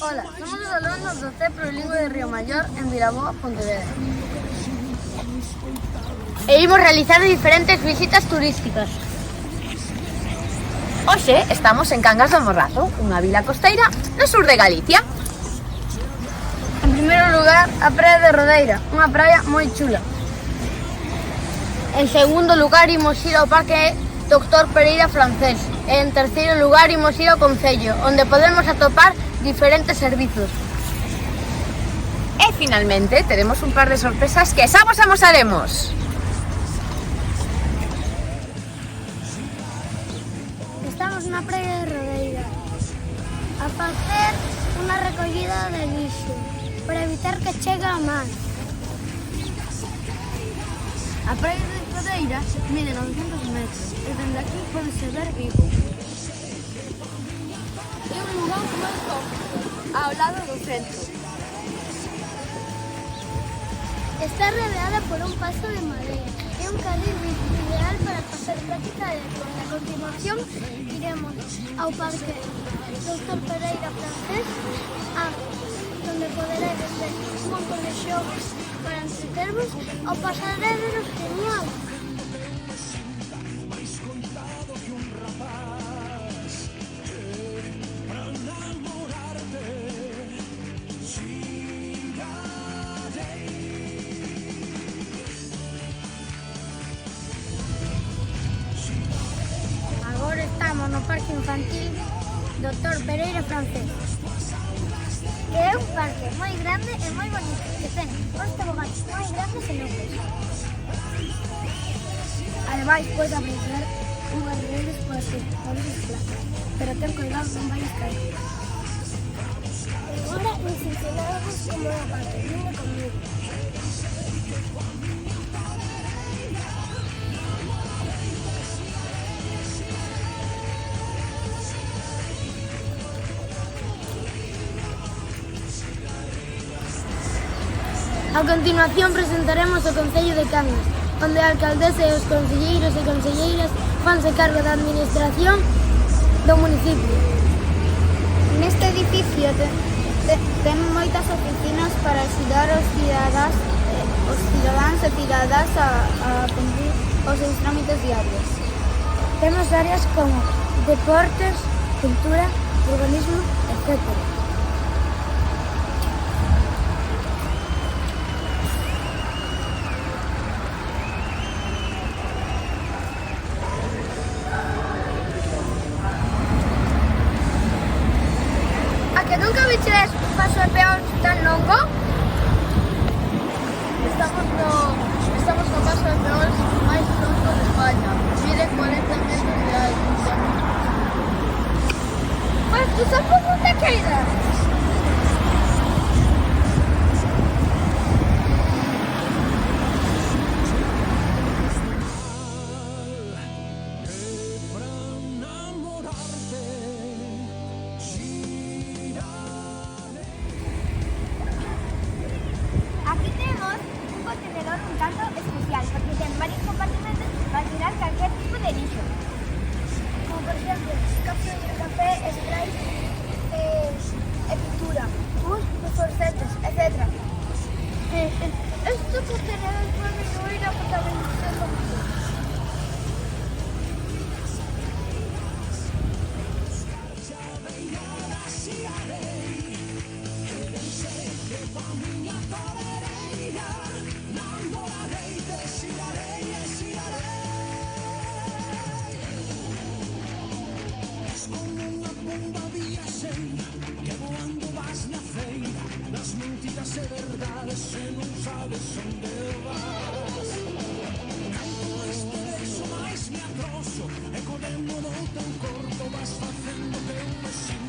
Hola, somos os alumnos do C Prilingüe de Río Maior en Vilaboa, Pontevedra. E imos realizar diferentes visitas turísticas. Hoxe estamos en Cangas do Morrazo, unha vila costeira no sur de Galicia. En primeiro lugar, a praia de Rodeira, unha praia moi chula. En segundo lugar, imos ir ao Parque Dr. Pereira Francés. E en terceiro lugar, imos ir ao Concello, onde podemos atopar diferentes servizos. E finalmente teremos un par de sorpresas que xa vos amosaremos. Estamos na praia de Rodeira a facer unha recollida de lixo para evitar que chegue a mar. A praia de Rodeira mide 900 metros e dende aquí podese ver Vigo. É un lugar moi cómodo, ao lado do centro. Está rodeada por un paso de madera e un carril ideal para facer práctica de deporte. A continuación iremos ao Parque Dr. Pereira Francés, donde poderedes ver un montón de xogos para entretervos ou pasaredes genial. Agora estamos no Parque Infantil Dr. Pereira Francés, que é un parque moi grande e moi bonito, que ten uns toboganes moi grandes e longos. Ademais, podes apreciar unhas redes polas que podes desplazar, pero ten cuidado, non vais caer. Agora nos ensinamos como é o parque, viña comigo. A continuación presentaremos o Concello de Cangas, onde a alcaldesa e os concelleiros e concelleiras fanse cargo da administración do municipio. Neste edificio ten moitas oficinas para axudar os cidadáns e cidadás a cumprir os seus trámites diarios. Temos áreas como deportes, cultura, urbanismo, etc. Que nunca viches un paso de peón tan longo? Estamos no paso de peón máis longo de España. Mide 40 metros de alto. Mas tú sabes onde queira? Aquí tenemos un contenedor un tanto especial porque tiene varios compartimentos para tirar cualquier tipo de lixo. Como por ejemplo, café, spray, pintura, forcetas, etc. Estos contenedores pueden ir a contaminación doméstica. Que voando vas na feira das mentiras e verdades e non sabes onde vas. Canto máis te vexo, máis me atroso e co demo do teu corpo vas facendo que eu me sinto